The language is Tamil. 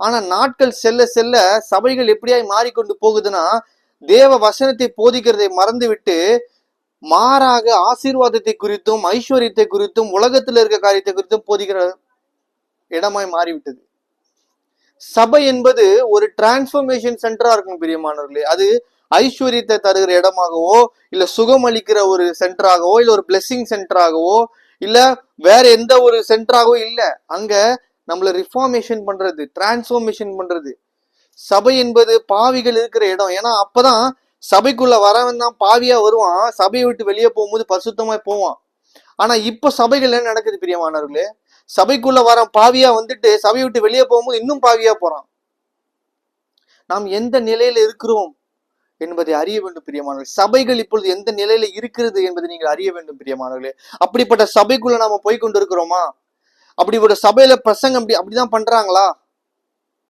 ஆனா நாட்கள் செல்ல செல்ல சபைகள் எப்படியாய் மாறிக்கொண்டு போகுதுன்னா, தேவ வசனத்தை போதிக்கிறதை மறந்து விட்டு மாறாக ஆசீர்வாதத்தை குறித்தும் ஐஸ்வர்யத்தை குறித்தும் உலகத்துல இருக்க காரியத்தை குறித்தும் போதிக்கிற இடமாய் மாறிவிட்டது. சபை என்பது ஒரு டிரான்ஸ்பர்மேஷன் சென்டரா இருக்கும் பிரியமானவர்களே. அது ஐஸ்வர்யத்தை தருகிற இடமாகவோ, இல்ல சுகம் அளிக்கிற ஒரு சென்டராகவோ, இல்ல ஒரு பிளெஸிங் சென்டராகவோ, இல்ல வேற எந்த ஒரு சென்டராகவோ இல்ல. அங்க நம்மள ரிஃபார்மேஷன் பண்றது, டிரான்ஸ்பர்மேஷன் பண்றது. சபை என்பது பாவிகள் இருக்கிற இடம். ஏன்னா அப்பதான் சபைக்குள்ள வரவன் தான் பாவியா வருவான், சபையை விட்டு வெளியே போகும்போது பரிசுத்தமா போவான். ஆனா இப்ப சபைகள் என்ன நடக்குது பிரியமானவர்களே? சபைக்குள்ள வர பாவியா வந்துட்டு சபையை விட்டு வெளியே போகும்போது இன்னும் பாவியா போறான். நாம் எந்த நிலையில இருக்கிறோம் என்பதை அறிய வேண்டும் பிரியமானவர்களே. சபைகள் இப்பொழுது எந்த நிலையில இருக்கிறது என்பதை நீங்கள் அறிய வேண்டும் பிரியமானவர்களே. அப்படிப்பட்ட சபைக்குள்ள நாம போய் கொண்டு இருக்கிறோமா? அப்படிப்பட்ட சபையில பிரசங்கம் அப்படிதான் பண்றாங்களா?